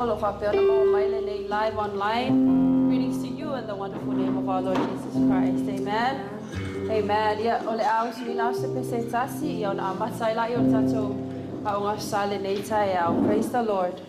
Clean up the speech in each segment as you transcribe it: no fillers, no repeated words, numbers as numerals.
All of our live online. Greetings to you in the wonderful name of our Lord Jesus Christ. Amen. Amen. Yeah, ole au sui lau se pese tasi ia ona amatai la yo tato a onga sale nei tai au. Praise the Lord.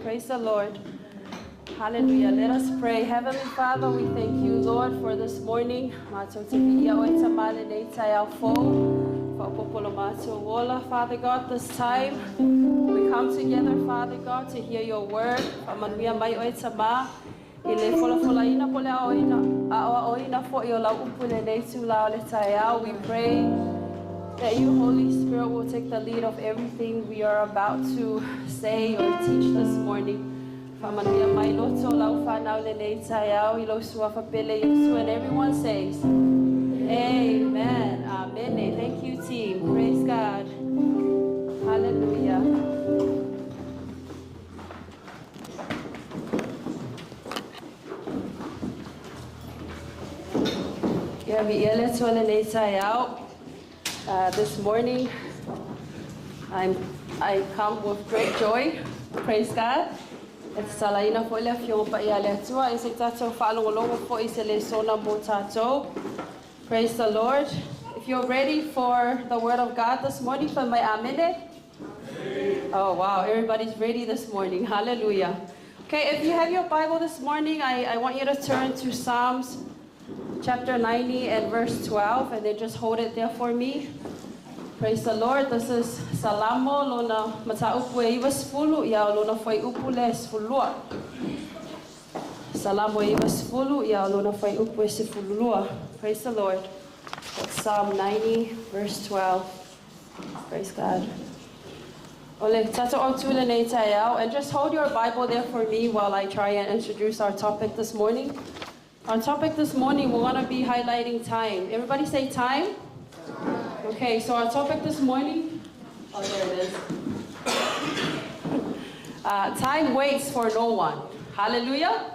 Praise the Lord. Hallelujah. Let us pray. Heavenly Father, we thank you, Lord, for this morning. Father God, this time we come together, Father God, to hear your word. We pray that you, Holy Spirit, will take the lead of everything we are about to say or teach this morning. And everyone says, Amen. Amen. Thank you, team. Praise God. Hallelujah. This morning, I come with great joy. Praise God. It's salaina for le fiong pa ia le tua e se tato whaalongolongo po i se le sona mo tato. Praise the Lord. If you're ready for the word of God this morning, for my amene. Oh wow, everybody's ready this morning. Hallelujah. Okay, if you have your Bible this morning, I want you to turn to Psalms chapter 90 and verse 12, and then just hold it there for me. Praise the Lord. This is Salamo lona mataupu e iwa sifulu ia lona foi upu le sifulua. Salamo e iwa sifulu ia lona foi upu e sifulua. Praise the Lord. That's Psalm 90 verse 12. Praise God. Ole tato o tule nei taiao, and just hold your Bible there for me while I try and introduce our topic this morning. Our topic this morning, we're going to be highlighting time. Everybody say time. Okay, so our topic this morning, oh, there it is. Time waits for no one. Hallelujah.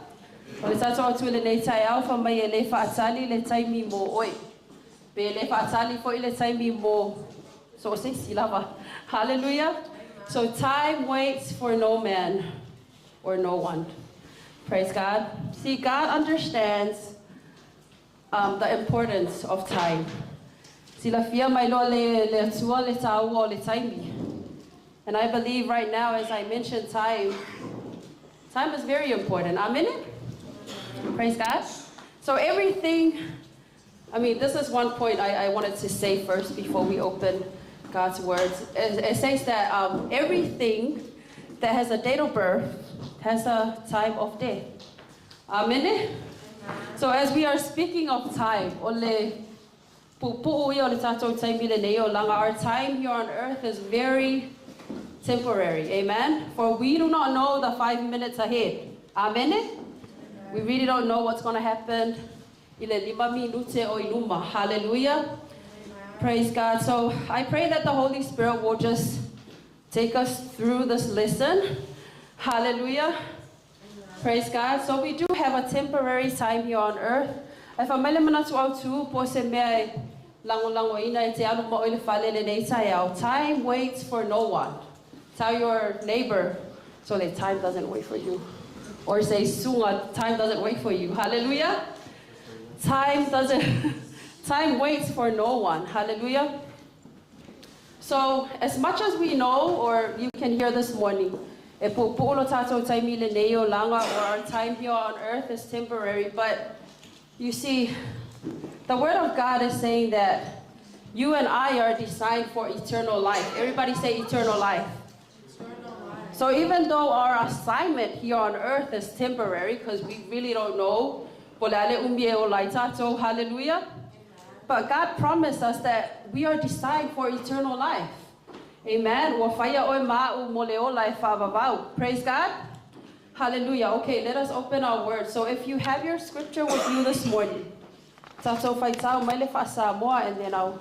So say silava. Hallelujah. So time waits for no man or no one. Praise God. See, God understands the importance of time. And I believe right now, as I mentioned, time is very important. Amen? Praise God. So everything, this is one point I wanted to say first before we open God's words. It says that everything that has a date of birth has a time of death. Amen? So as we are speaking of time, our time here on earth is very temporary. Amen? For we do not know the 5 minutes ahead. Amen? We really don't know what's going to happen. Hallelujah. Praise God. So I pray that the Holy Spirit will just take us through this lesson. Hallelujah. Praise God. So we do have a temporary time here on earth. Time waits for no one. Tell your neighbor so that time doesn't wait for you. Or say, Sunga, time doesn't wait for you. Hallelujah. Time waits for no one. Hallelujah. So as much as we know, or you can hear this morning, or our time here on earth is temporary, but you see, the Word of God is saying that you and I are designed for eternal life. Everybody say eternal life. So even though our assignment here on earth is temporary, because we really don't know, hallelujah, but God promised us that we are designed for eternal life. Amen. Praise God. Hallelujah. Okay, let us open our word. So if you have your scripture with you this morning, and then I'll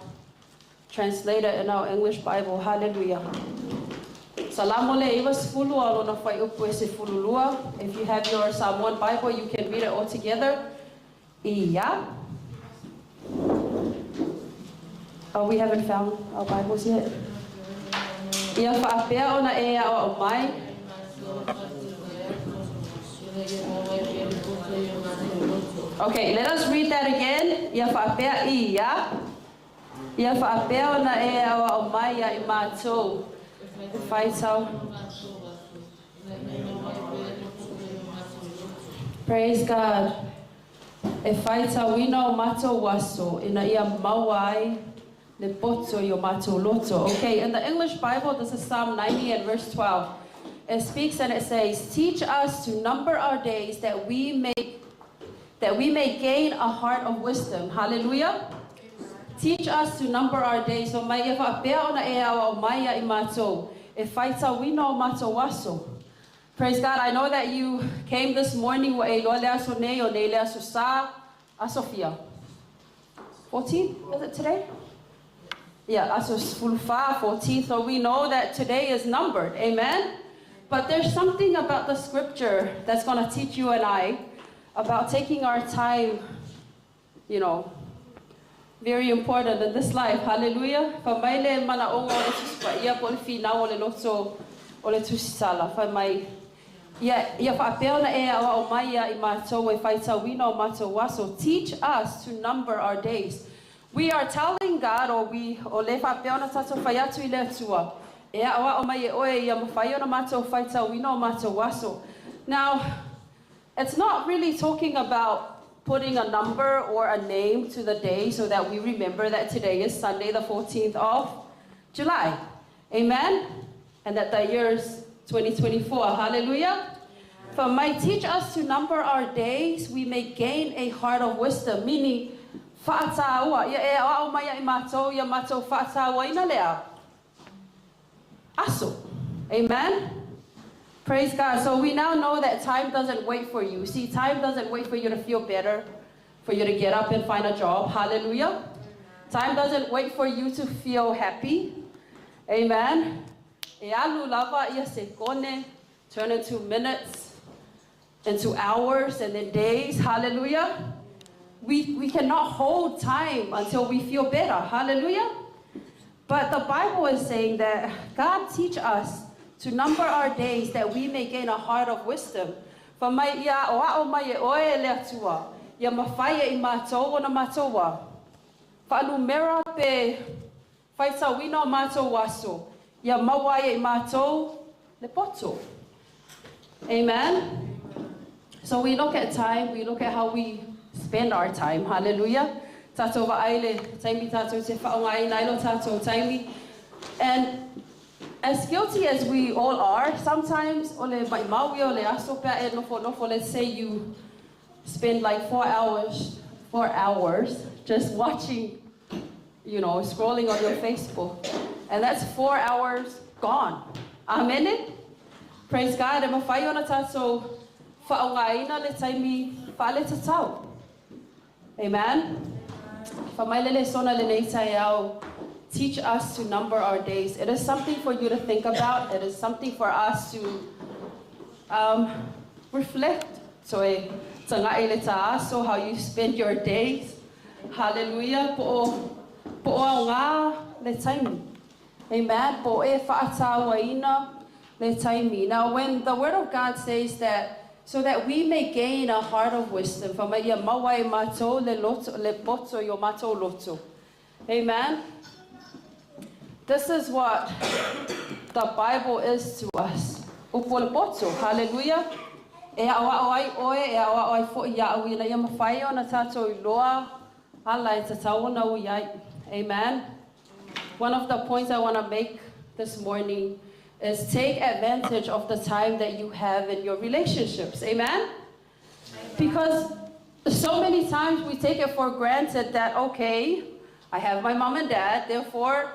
translate it in our English Bible. Hallelujah. If you have your Psalm 1 Bible, you can read it all together. Oh, we haven't found our Bibles yet. Okay, let us read that again. Praise God. If I tell we know mato waso in a mawai le poto yo mato loto. Okay, in the English Bible, this is Psalm 90 and verse 12. It speaks and it says, "Teach us to number our days that we may gain a heart of wisdom." Hallelujah. Teach us to number our days. So my if I bear on a maya imato. If I tell we know mato waso. Praise God. I know that you came this morning with a Sophia. 14? Is it today? Yeah, Asos Fulfa 14. So we know that today is numbered. Amen. But there's something about the scripture that's going to teach you and I about taking our time, very important in this life. Hallelujah. Teach us to number our days. We are telling God, now, it's not really talking about putting a number or a name to the day so that we remember that today is Sunday, the 14th of July. Amen? And that the year is 2024. Hallelujah. For might teach us to number our days, we may gain a heart of wisdom. Meaning, fa'atawa, ya e ao maya I mātou, ya mātou fa'atawa ina lea. Aso. Amen? Praise God. So we now know that time doesn't wait for you. See, time doesn't wait for you to feel better, for you to get up and find a job. Hallelujah. Time doesn't wait for you to feel happy. Amen. E alu lava ia se kone, turn into minutes, into hours, and then days. Hallelujah. We cannot hold time until we feel better. Hallelujah. But the Bible is saying that God teach us to number our days that we may gain a heart of wisdom. For mai ia o ao mai e oe le atua, ia mawhaia I mātou o na mātoua. Whanumera pe whaitawina o mātou waso, ia mawaia I mātou le poto. Amen? So we look at time, we look at how we spend our time. Hallelujah. Tatou wa'aile, taimi tatou te whaongai nailo tatou taimi. And as guilty as we all are, sometimes, ole mai maui ole aso pea e nofo, let's say you spend like 4 hours just watching, scrolling on your Facebook. And that's 4 hours gone. Amen? Praise God. E mawhai ona tatou whaongaina le taimi whaale tatau. Amen? Whamailele sona le nei tai au. Teach us to number our days. It is something for you to think about. It is something for us to reflect. So, so how you spend your days. Hallelujah. Po ngā le taimi. Amen. Po e whaatawaina le taimi. Now, when the Word of God says that, so that we may gain a heart of wisdom, whamaia mawai mātou le poto yo mātou loto. Amen. This is what the Bible is to us. Upolopoto, hallelujah. E awa ai oe, e awa ai fo ia au ina ia mawhai ona tātou I loa, ala e tatauna u iai. Amen. One of the points I want to make this morning is take advantage of the time that you have in your relationships. Amen? Because so many times we take it for granted that, okay, I have my mom and dad, therefore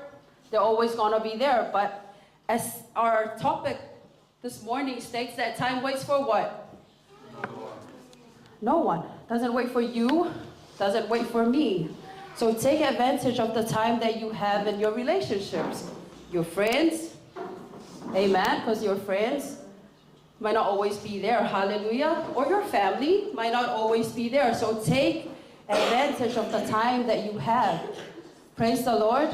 they're always going to be there. But as our topic this morning states, that time waits for what? No one. Doesn't wait for you, doesn't wait for me. So take advantage of the time that you have in your relationships. Your friends, amen, because your friends might not always be there, hallelujah. Or your family might not always be there. So take advantage of the time that you have. Praise the Lord.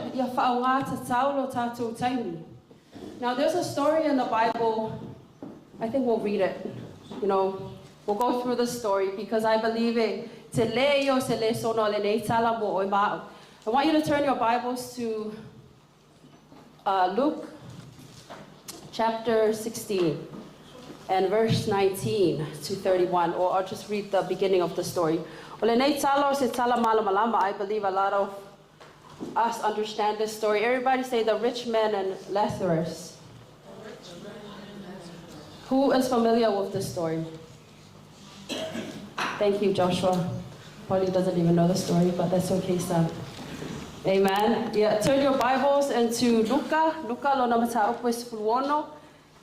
Now there's a story in the Bible, I think we'll read it. We'll go through the story because I believe it. I want you to turn your Bibles to Luke chapter 16 and verse 19 to 31, or I'll just read the beginning of the story. I believe a lot of us understand this story. Everybody say the rich man and Lazarus. Who is familiar with this story? Thank you, Joshua. Probably doesn't even know the story, but that's okay, son. Amen. Yeah, turn your Bibles into Luca. Luca lo namata upes fulwono.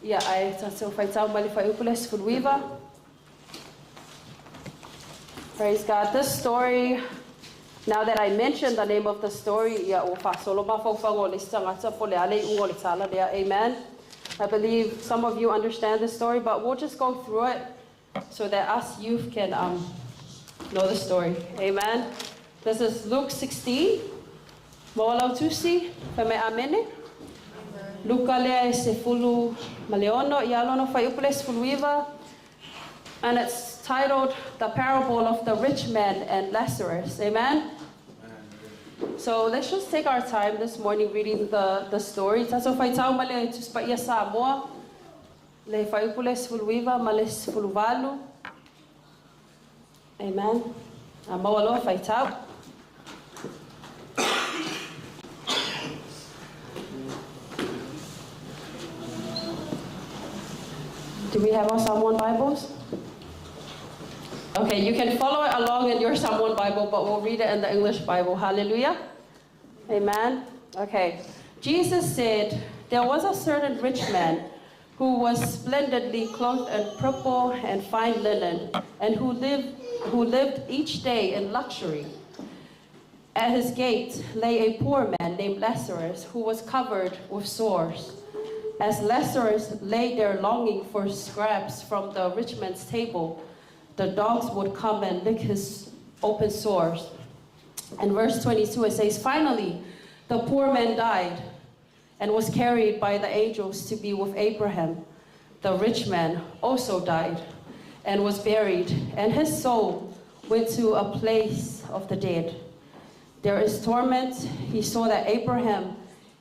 Yeah, I tato faitao mali fa upules fulwiva. Praise God. This story, now that I mentioned the name of the story, yeah, amen. I believe some of you understand the story, but we'll just go through it so that us youth can know the story. Amen. This is Luke 16. Moalau tusi, feme amene. Luca lea se fulu maleono, ialono fai upules fuluiva. And it's titled The Parable of the Rich Man and Lazarus. Amen? So let's just take our time this morning reading the story. Taso fai tau male tuspa ia Samoa. Le fai upules fuluiva males fuluvalu. Amen. Mawalo faitau. Do we have our Psalm 1 Bibles? Okay, you can follow it along in your Psalm 1 Bible, but we'll read it in the English Bible. Hallelujah. Amen. Okay. Jesus said, there was a certain rich man who was splendidly clothed in purple and fine linen, and who lived each day in luxury. At his gate lay a poor man named Lazarus, who was covered with sores. As Lazarus lay there longing for scraps from the rich man's table, the dogs would come and lick his open sores. In verse 22, it says, finally, the poor man died and was carried by the angels to be with Abraham. The rich man also died and was buried, and his soul went to a place of the dead. There is torment. He saw that Abraham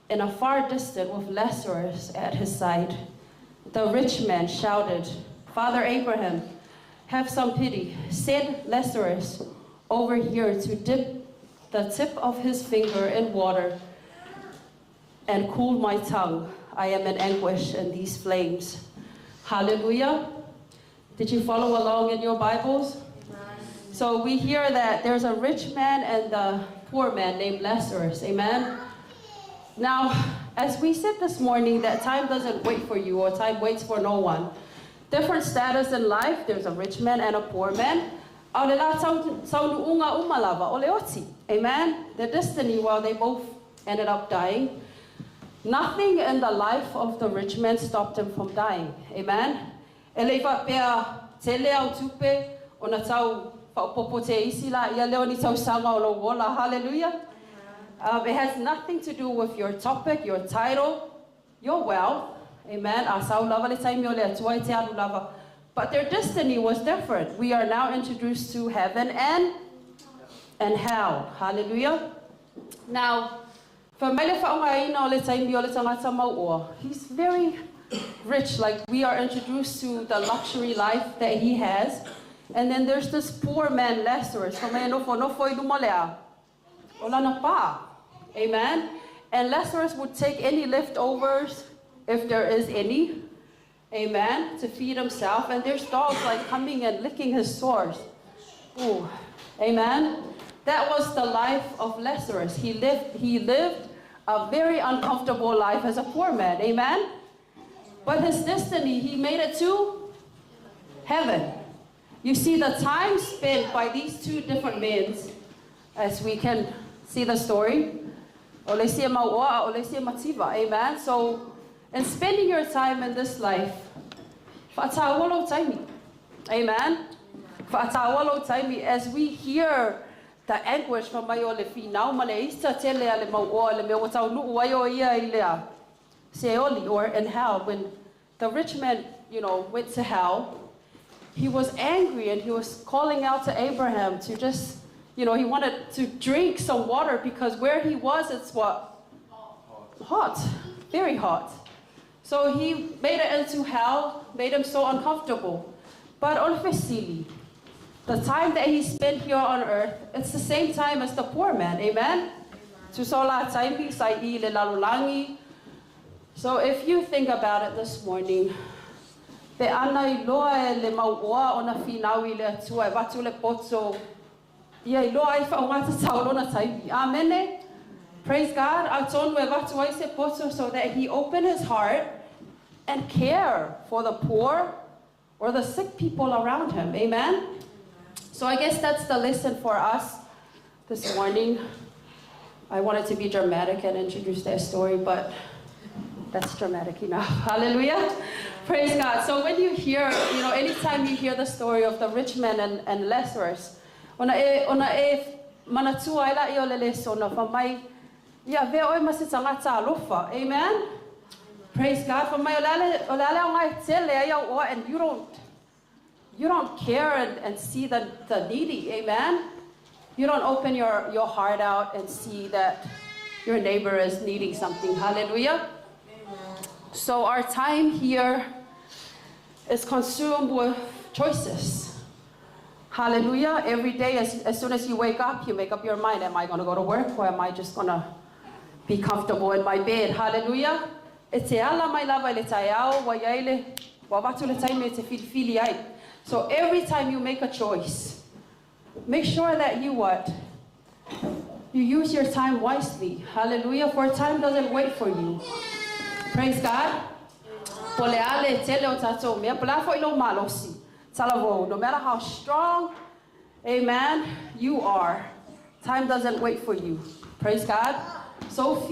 in a far distance with Lazarus at his side. The rich man shouted, Father Abraham, have some pity. Send Lazarus over here to dip the tip of his finger in water and cool my tongue. I am in anguish in these flames. Hallelujah. Did you follow along in your Bibles? So we hear that there's a rich man and a poor man named Lazarus. Amen. Now, as we said this morning, that time doesn't wait for you, or time waits for no one. Different status in life. There's a rich man and a poor man. Amen. Their destiny, while they both ended up dying, nothing in the life of the rich man stopped him from dying. Amen. Hallelujah. It has nothing to do with your topic, your title, your wealth. Amen. But their destiny was different. We are now introduced to heaven and hell. Hallelujah. Now, he's very rich. Like, we are introduced to the luxury life that he has. And then there's this poor man, Lazarus. Amen. And Lazarus would take any leftovers, if there is any, amen, to feed himself. And there's dogs like coming and licking his sores. Ooh, amen. That was the life of Lazarus. He lived a very uncomfortable life as a poor man, amen. But his destiny, he made it to heaven. You see, the time spent by these two different men, as we can see the story, amen. So, in spending your time in this life, amen. As we hear the anguish from or in hell, when the rich man, went to hell, he was angry and he was calling out to Abraham to just, he wanted to drink some water, because where he was, it's what? Hot. Very hot. So he made it into hell, made him so uncomfortable. But obviously, the time that he spent here on earth, it's the same time as the poor man. Amen? So if you think about it this morning, Amen. Praise God. So that he opened his heart and care for the poor or the sick people around him. Amen. So I guess that's the lesson for us this morning. I wanted to be dramatic and introduce that story, but that's dramatic enough. Hallelujah. Praise God. So when you hear, anytime you hear the story of the rich man and Lazarus, amen. Praise God. And you don't care and see the needy. Amen. You don't open your heart out and see that your neighbor is needing something. Hallelujah. So our time here is consumed with choices. Hallelujah. Every day, as soon as you wake up, you make up your mind. Am I going to go to work or am I just going to be comfortable in my bed? Hallelujah. So every time you make a choice, make sure that you what? You use your time wisely. Hallelujah. For time doesn't wait for you. Praise God. No matter how strong, amen, you are, time doesn't wait for you. Praise God. So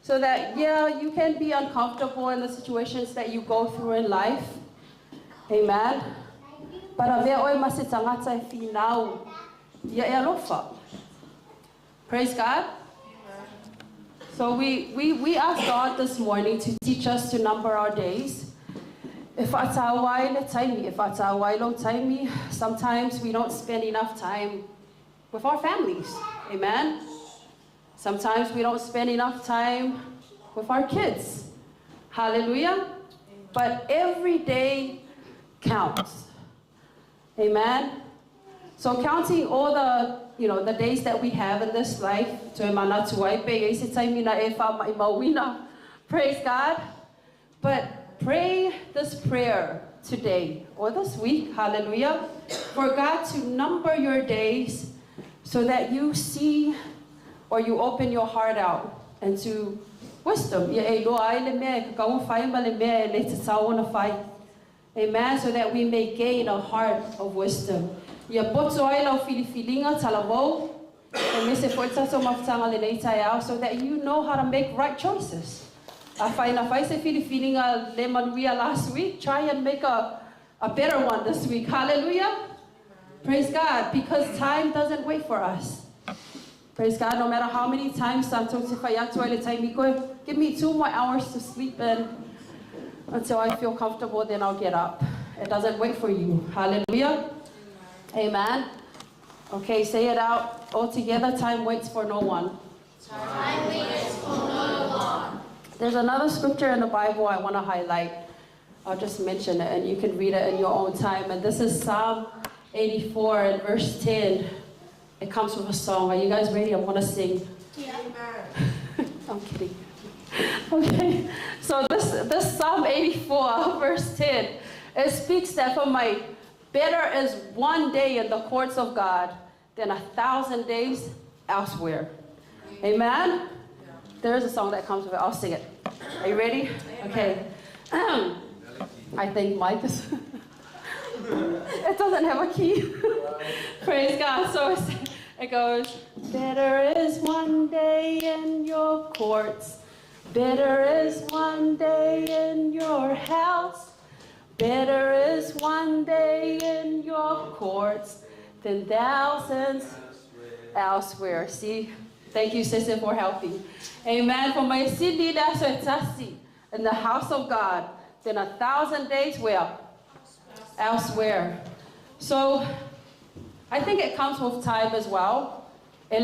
so that, yeah, you can be uncomfortable in the situations that you go through in life. Amen. But praise God. So we asked God this morning to teach us to number our days. Sometimes we don't spend enough time with our families. Amen. Sometimes we don't spend enough time with our kids. Hallelujah. But every day counts. Amen. So counting all the days that we have in this life, praise God. But pray this prayer today or this week, hallelujah, for God to number your days so that you see or you open your heart out into wisdom. Amen, so that we may gain a heart of wisdom. So that you know how to make right choices. If I said feeling a lemon last week, try and make a better one this week. Hallelujah. Praise God, because time doesn't wait for us. Praise God, no matter how many times give me 2 more hours to sleep in until I feel comfortable, then I'll get up. It doesn't wait for you. Hallelujah. Amen. Okay, say it out all together. Time waits for no one. Time waits for no one. There's another scripture in the Bible I want to highlight. I'll just mention it and you can read it in your own time. And this is Psalm 84 and verse 10. It comes with a song. Are you guys ready? I want to sing. Yeah. I'm kidding. Okay, so this Psalm 84 verse 10, it speaks that for my better is one day in the courts of God than 1,000 days elsewhere. Amen? There is a song that comes with it. I'll sing it. Are you ready? Okay. I think Mike is... It doesn't have a key. Praise God. So it goes, better is one day in your courts. Better is one day in your house. Better is one day in your courts than thousands elsewhere. See? Thank you, sister, for helping. Amen. For my city, that's a tasi in the house of God. Then 1,000 days where? Elsewhere. So, I think it comes with time as well. An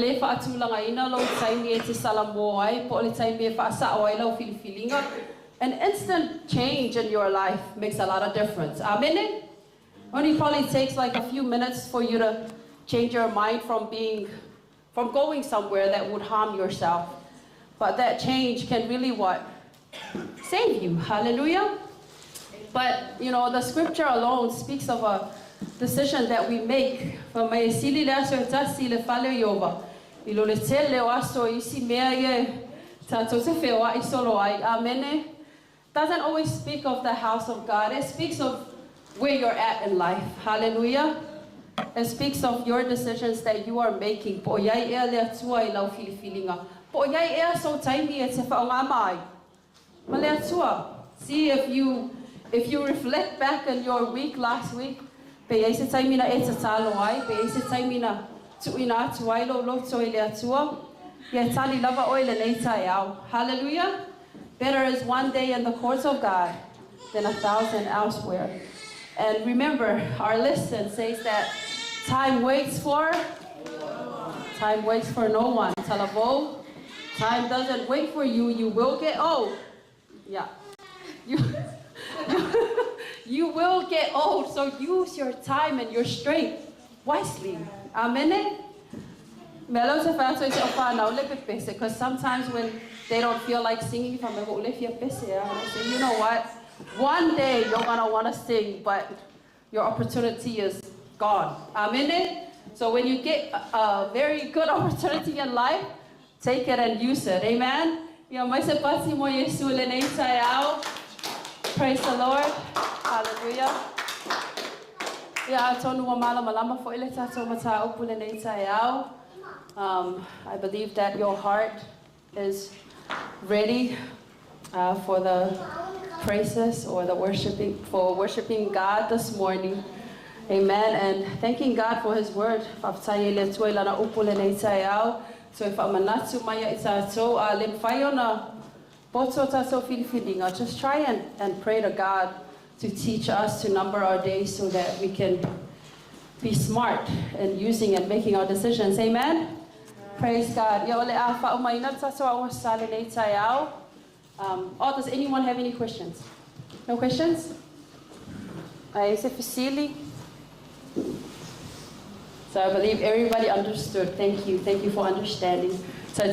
instant change in your life makes a lot of difference. Amen. Only probably takes like a few minutes for you to change your mind from going somewhere that would harm yourself. But that change can really what? Save you. Hallelujah. But, the scripture alone speaks of a decision that we make. Doesn't always speak of the house of God. It speaks of where you're at in life. Hallelujah. It speaks of your decisions that you are making. See if you reflect back on your week last week, hallelujah. Better is one day in the courts of God than 1,000 elsewhere. And remember, our lesson says that time waits for no one. Talabo, time doesn't wait for you. You will get old. Yeah. You will get old, so use your time and your strength wisely. Amen. Because sometimes when they don't feel like singing, I say, you know what? One day you're going to want to sing, but your opportunity is gone. Amen. So when you get a very good opportunity in life, take it and use it. Amen. Praise the Lord. Hallelujah. I believe that your heart is ready for the praises or the worshiping God this morning. Amen. And thanking God for His word. So if I'm not to my just try and pray to God to teach us to number our days so that we can be smart in using and making our decisions. Amen. Praise God. Does anyone have any questions? No questions? Is it Facili? So I believe everybody understood. Thank you. Thank you for understanding. So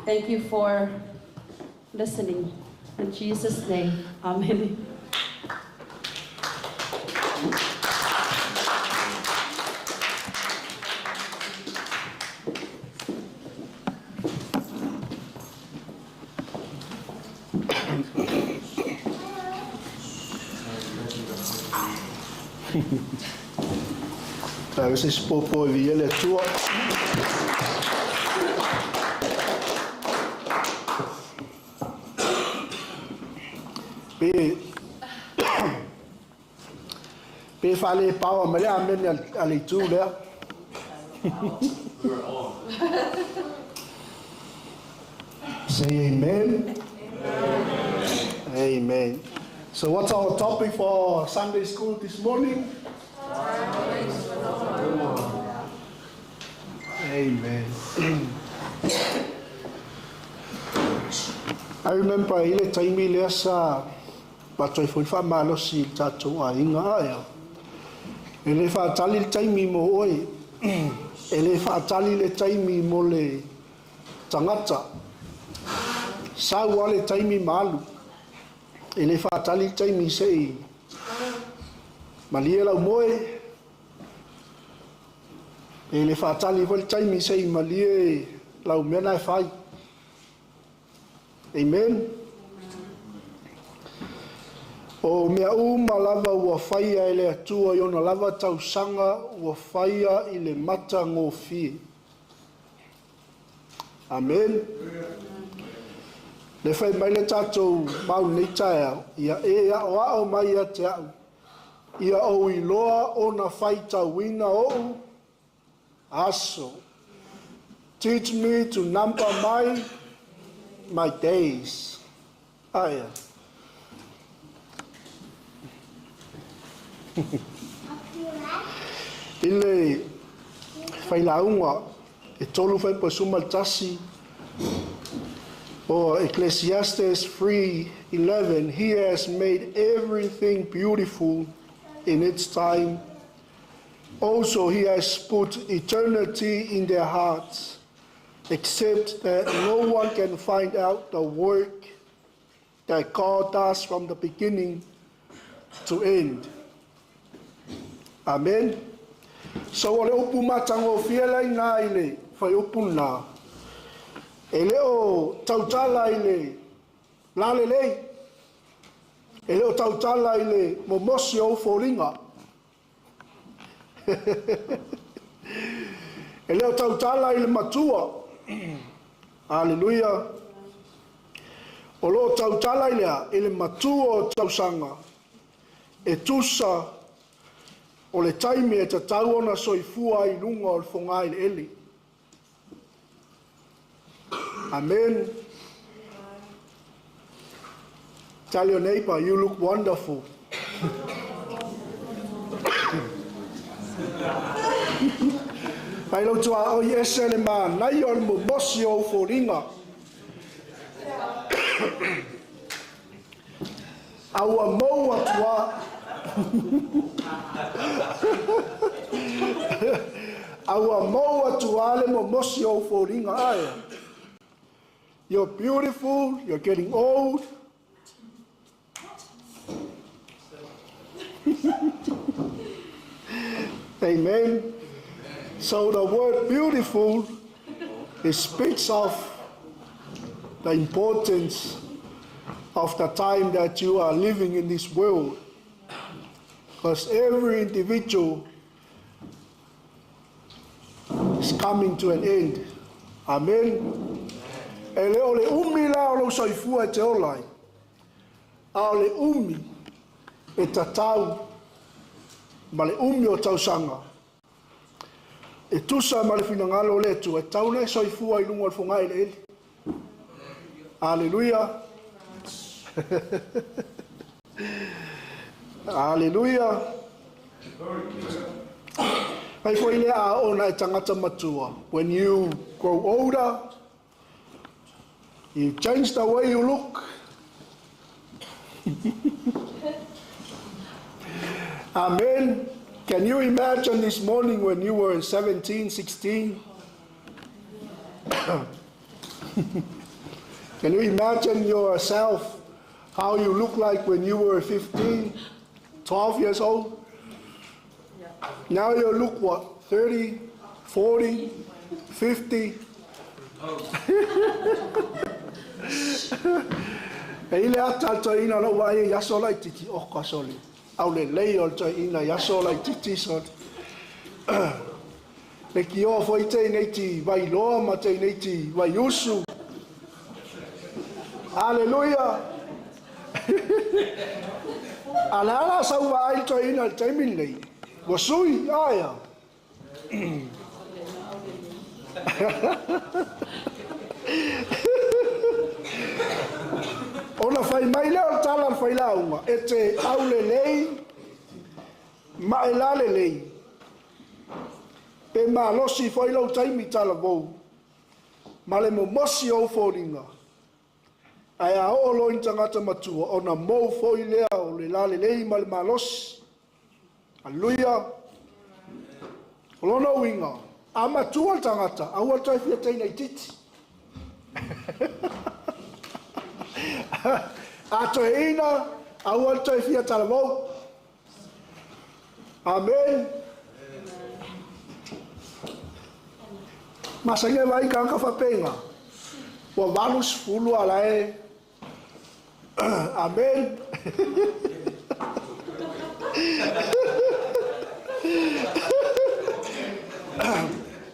thank you for listening. In Jesus' name, amen. A veces popo viele tua. Pe fale pau mele amen ali tu le. Say amen. Amen. So what's our topic for Sunday school this morning? Amen. I remember ile taimi le sa patoi foi fa malo si tato a inga ya. Ele fa tali taimi mo oi. Ele fa tali le taimi mo le tangata. Sa wale taimi malu. Ele fa tali taimi sei. Maliela moe. Ele fa tali vol taimi sei malie lau mena fai. Amen. O mea lava ua whaia ele atua i ona lava tausanga ua whaia i le mata ngō fie. Amen. Le whai mai le tātou mau nei tae ia e o ao mai a te au. Ia o i loa o na whai tauina o aso. Teach me to number my days. Aya. Ile whailaunga e tolu whai pasuma tasi o Ecclesiastes 3:11. He has made everything beautiful in its time. Also, He has put eternity in their hearts, except that no one can find out the work that God does from the beginning to end. Amen. So ole upu matango fiela ina ile fai upu na. Ele o tautala ile lalele. Ele o tautala ile momosi o foringa. Ele o tautala ile matua. Hallelujah. O lo tautala ile matua o tausanga. E tusa o le taimi e ta tau ona soifua i lunga o le whonga i le eli. Amen. Tell your neighbor, you look wonderful. Pai lo tua o ese le ma nai o mo mosi o foringa. Aua mo atua. Aua mo atua le mo mosi o foringa ai. You're beautiful, you're getting old. Amen. So the word beautiful, it speaks of the importance of the time that you are living in this world. Because every individual is coming to an end. Amen. Ele o le umi la o lo soifua e te olai. A o le umi e tatau ma le umi o tausanga. E tusa ma le finangalo le tu e tau le soifua i lungo al fungai le eli. Hallelujah. Hallelujah. Ai foi le a ona e tangata matua. When you grow older, you change the way you look. Amen. Can you imagine this morning when you were 17, 16? Can you imagine yourself, how you look like when you were 15, 12 years old? Now you look what, 30, 40, 50? E ile ata to ina no wa ya sola titi o ka soli au le lei o to ina ya sola titi so le ki o foi te nei ti vai lo ma te nei ti vai usu. Hallelujah. Ala sa wa ai to ina te min nei wo sui aya. Ona fai mai leo tala fai launga e te au le lei ma e la le lei pe ma losi fai lau taimi tala vou ma le mo mosi o foringa ai a o lo intangata matua ona mo foi lea o le la le lei ma le ma losi. Hallelujah. Lona winga a matua tangata a ua tai fia teina i titi. A to ina a ua tai fia tala vou. Amen. Masange vai kanka whapenga. Wa valus fulu alae. Amen.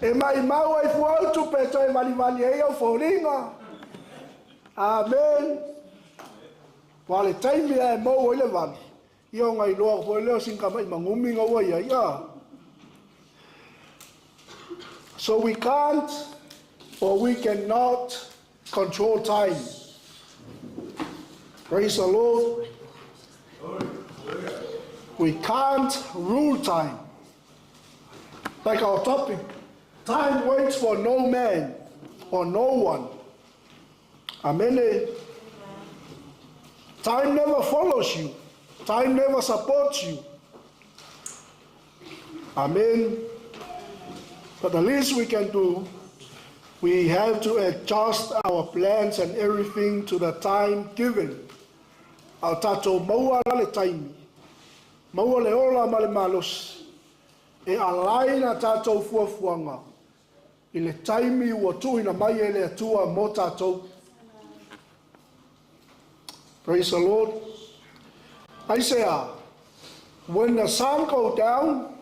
E mai mau ai fuau tu peto e mali e o foringa. Amen. Wale taimi e mau o ile vali. Io ngai loa po leo sinka mai mangumi nga wa ya. So we can't or we cannot control time. Praise the Lord. We can't rule time. Like our topic, time waits for no man or no one. Amen. Time never follows you. Time never supports you. Amen. But the least we can do, we have to adjust our plans and everything to the time given. Au tato maua le taimi. Maua le ola ma le malos. E alaina tato fuafuanga. I le taimi ua tuina mai e le atua mo tato. Praise the Lord. Isaiah, when the sun goes down,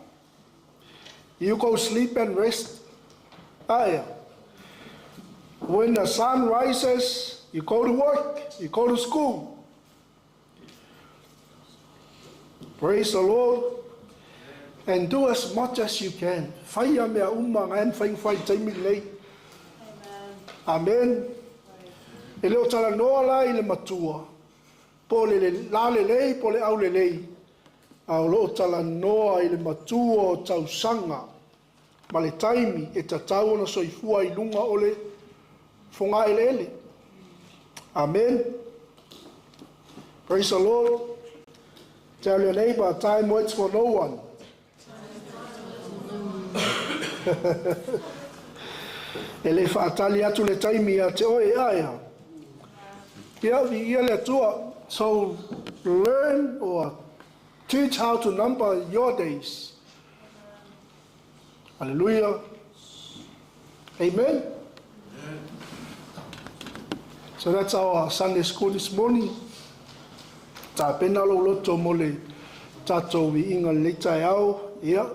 you go sleep and rest. When the sun rises, you go to work, you go to school. Praise the Lord. And do as much as you can. Faya mea umang and fai taimi lei. Amen. E leo tala noa la i le matua. Po le la le lei, po le au le lei. Au lo tala noa i le matua o tausanga. ma le taimi e tatau ona soifua I lunga o le fonga ele. Amen. Praise the Lord. Tell your neighbor, time waits for no one. Ele whaatali atu le taimi a te oe aia. Ia vi ia le tua. So learn or teach how to number your days. Hallelujah. Amen. So that's our Sunday school this morning. Ta pena lo loto mole tato vi inga leitai au ia.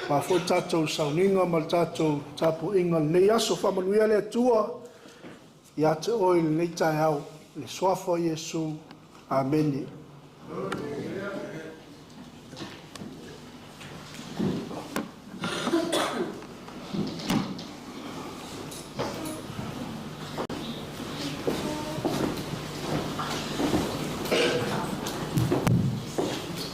Ma fo tato sauninga ma tato tapo inga nei aso whamanuia le tua. Ia te oi leitai au le soafo Yesu. Amen.